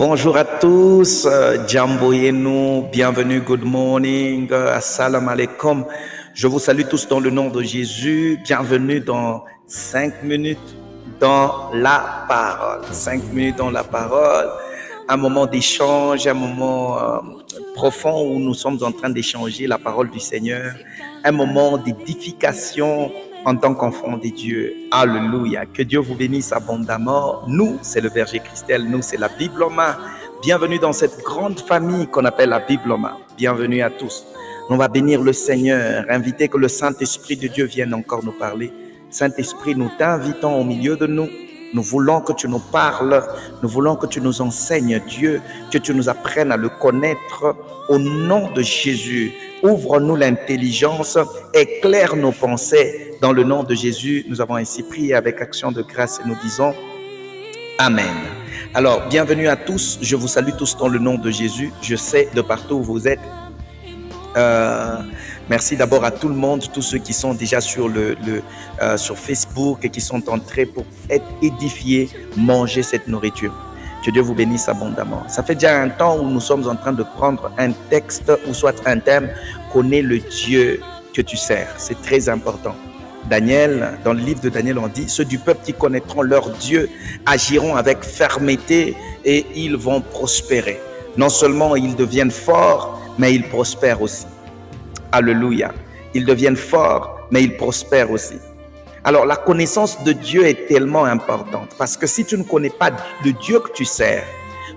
Bonjour à tous, Jambo Yenu, bienvenue, good morning, assalamu alaikum. Je vous salue tous dans le nom de Jésus. Bienvenue dans 5 minutes dans la parole. 5 minutes dans la parole, un moment d'échange, un moment profond où nous sommes en train d'échanger la parole du Seigneur, un moment d'édification en tant qu'enfant de Dieu. Alléluia. Que Dieu vous bénisse abondamment. Nous, c'est le Verger Christelle. Nous, c'est la Bible en main. Bienvenue dans cette grande famille qu'on appelle la Bible en main. Bienvenue à tous. On va bénir le Seigneur, inviter que le Saint-Esprit de Dieu vienne encore nous parler. Saint-Esprit, nous t'invitons au milieu de nous. Nous voulons que tu nous parles, nous voulons que tu nous enseignes, Dieu, que tu nous apprennes à le connaître au nom de Jésus. Ouvre-nous l'intelligence, éclaire nos pensées. Dans le nom de Jésus, nous avons ainsi prié avec action de grâce et nous disons Amen. Alors, bienvenue à tous. Je vous salue tous dans le nom de Jésus. Je sais de partout où vous êtes. Merci d'abord à tout le monde, tous ceux qui sont déjà sur sur Facebook et qui sont entrés pour être édifiés, manger cette nourriture. Que Dieu vous bénisse abondamment. Ça fait déjà un temps où nous sommes en train de prendre un texte ou soit un thème. Connais le Dieu que tu sers. C'est très important. Daniel, dans le livre de Daniel, on dit, ceux du peuple qui connaîtront leur Dieu agiront avec fermeté et ils vont prospérer. Non seulement ils deviennent forts, mais ils prospèrent aussi. Alléluia. Ils deviennent forts, mais ils prospèrent aussi. Alors, la connaissance de Dieu est tellement importante parce que si tu ne connais pas le Dieu que tu sers,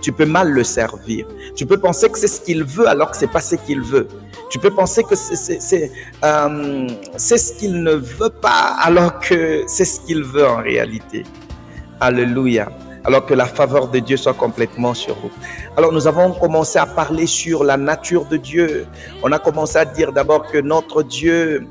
tu peux mal le servir. Tu peux penser que c'est ce qu'il veut alors que ce n'est pas ce qu'il veut. Tu peux penser que c'est ce qu'il ne veut pas alors que c'est ce qu'il veut en réalité. Alléluia. Alors que la faveur de Dieu soit complètement sur vous. Alors nous avons commencé à parler sur la nature de Dieu. On a commencé à dire d'abord que notre Dieu,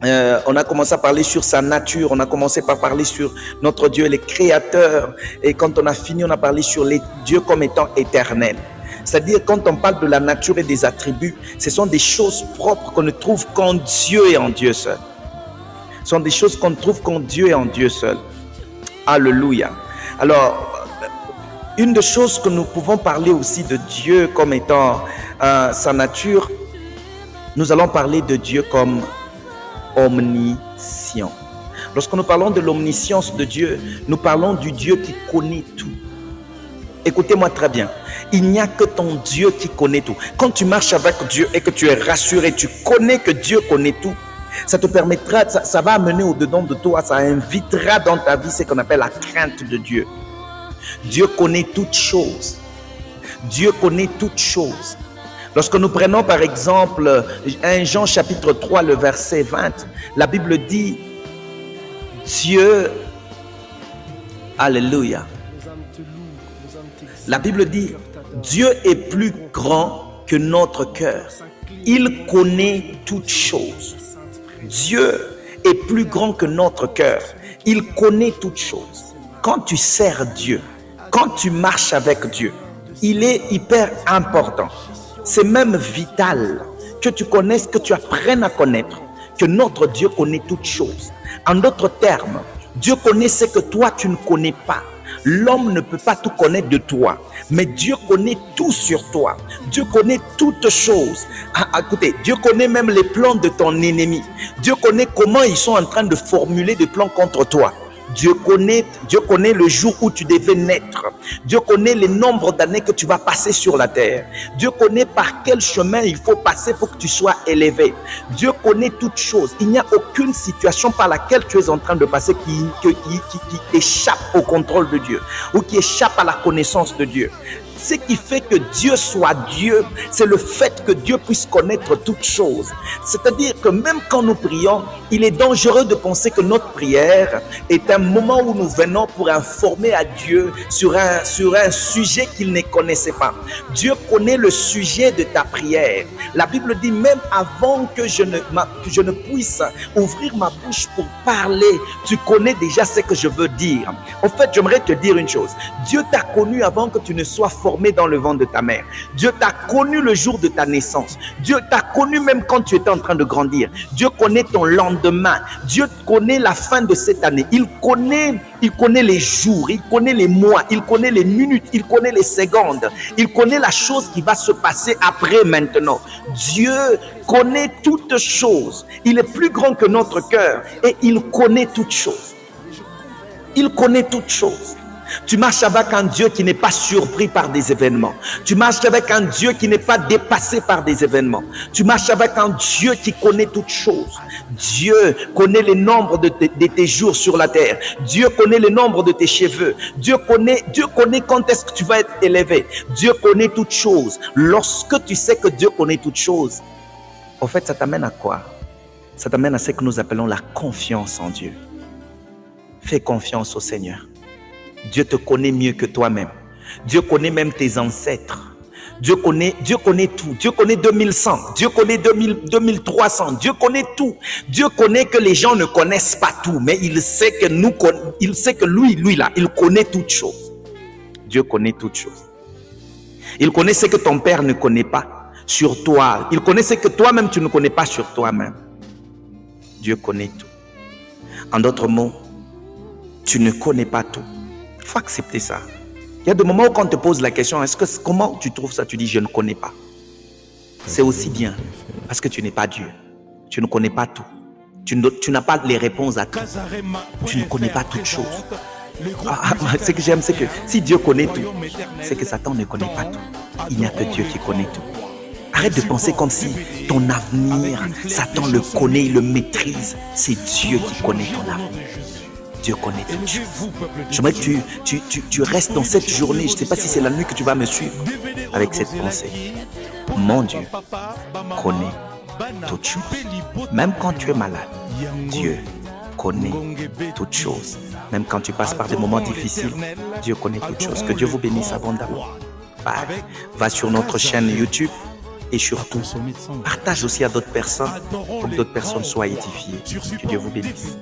on a commencé à parler sur sa nature, on a commencé par parler sur notre Dieu, les créateurs. Et quand on a fini, on a parlé sur les dieux comme étant éternels. C'est-à-dire quand on parle de la nature et des attributs, ce sont des choses propres qu'on ne trouve qu'en Dieu et en Dieu seul. Ce sont des choses qu'on ne trouve qu'en Dieu et en Dieu seul. Alléluia. Alors, une des choses que nous pouvons parler aussi de Dieu comme étant sa nature, nous allons parler de Dieu comme omniscient. Lorsque nous parlons de l'omniscience de Dieu, nous parlons du Dieu qui connaît tout. Écoutez-moi très bien, il n'y a que ton Dieu qui connaît tout. Quand tu marches avec Dieu et que tu es rassuré, tu connais que Dieu connaît tout, ça te permettra, ça va amener au-dedans de toi, ça invitera dans ta vie ce qu'on appelle la crainte de Dieu. Dieu connaît toutes choses. Dieu connaît toutes choses. Lorsque nous prenons par exemple 1 Jean chapitre 3, le verset 20, la Bible dit, Dieu, alléluia. La Bible dit, Dieu est plus grand que notre cœur. Il connaît toutes choses. Dieu est plus grand que notre cœur. Il connaît toutes choses. Quand tu sers Dieu, quand tu marches avec Dieu, il est hyper important. C'est même vital que tu connaisses, que tu apprennes à connaître que notre Dieu connaît toutes choses. En d'autres termes, Dieu connaît ce que toi tu ne connais pas. L'homme ne peut pas tout connaître de toi, mais Dieu connaît tout sur toi. Dieu connaît toutes choses. Écoutez, Dieu connaît même les plans de ton ennemi. Dieu connaît comment ils sont en train de formuler des plans contre toi. Dieu connaît le jour où tu devais naître. Dieu connaît le nombre d'années que tu vas passer sur la terre. Dieu connaît par quel chemin il faut passer pour que tu sois élevé. Dieu connaît toutes choses. Il n'y a aucune situation par laquelle tu es en train de passer qui échappe au contrôle de Dieu ou qui échappe à la connaissance de Dieu. Ce qui fait que Dieu soit Dieu, c'est le fait que Dieu puisse connaître toutes choses. C'est-à-dire que même quand nous prions, il est dangereux de penser que notre prière est un moment où nous venons pour informer à Dieu sur un sujet qu'il ne connaissait pas. Dieu connaît le sujet de ta prière. La Bible dit même avant que je ne puisse ouvrir ma bouche pour parler, tu connais déjà ce que je veux dire. En fait, j'aimerais te dire une chose. Dieu t'a connu avant que tu ne sois formé formé dans le ventre de ta mère. Dieu t'a connu le jour de ta naissance. Dieu t'a connu même quand tu étais en train de grandir. Dieu connaît ton lendemain. Dieu connaît la fin de cette année. Il connaît les jours, il connaît les mois, il connaît les minutes, il connaît les secondes. Il connaît la chose qui va se passer après maintenant. Dieu connaît toutes choses. Il est plus grand que notre cœur et il connaît toutes choses. Il connaît toutes choses. Tu marches avec un Dieu qui n'est pas surpris par des événements. Tu marches avec un Dieu qui n'est pas dépassé par des événements. Tu marches avec un Dieu qui connaît toutes choses. Dieu connaît le nombre de tes jours sur la terre. Dieu connaît le nombre de tes cheveux. Dieu connaît quand est-ce que tu vas être élevé. Dieu connaît toutes choses. Lorsque tu sais que Dieu connaît toutes choses, en fait, ça t'amène à quoi? Ça t'amène à ce que nous appelons la confiance en Dieu. Fais confiance au Seigneur. Dieu te connaît mieux que toi-même. Dieu connaît même tes ancêtres. Dieu connaît tout. Dieu connaît 2100. Dieu connaît 2300. Dieu connaît tout. Dieu connaît que les gens ne connaissent pas tout, mais il sait que lui là, il connaît toutes choses. Dieu connaît toutes choses. Il connaît ce que ton père ne connaît pas sur toi. Il connaît ce que toi-même tu ne connais pas sur toi-même. Dieu connaît tout. En d'autres mots, tu ne connais pas tout. Il faut accepter ça. Il y a des moments où quand on te pose la question, comment tu trouves ça? Tu dis, je ne connais pas. C'est aussi bien, parce que tu n'es pas Dieu. Tu ne connais pas tout. Tu n'as pas les réponses à tout. Tu ne connais pas toutes choses. Ce que j'aime, c'est que si Dieu connaît tout, c'est que Satan ne connaît pas tout. Il n'y a que Dieu qui connaît tout. Arrête de penser comme si ton avenir, Satan le connaît, il le maîtrise. C'est Dieu qui connaît ton avenir. Dieu connaît toutes choses. J'aimerais que tu restes dans cette journée. Je ne sais pas si c'est la nuit que tu vas me suivre avec cette pensée. Mon Dieu connaît toutes choses. Même quand tu es malade, Dieu connaît toutes choses. Même quand tu passes par des moments difficiles, Dieu connaît toutes choses. Que Dieu vous bénisse abondamment. Bye. Va sur notre chaîne YouTube. Et surtout, partage aussi à d'autres personnes pour que d'autres personnes soient édifiées. Que Dieu vous bénisse.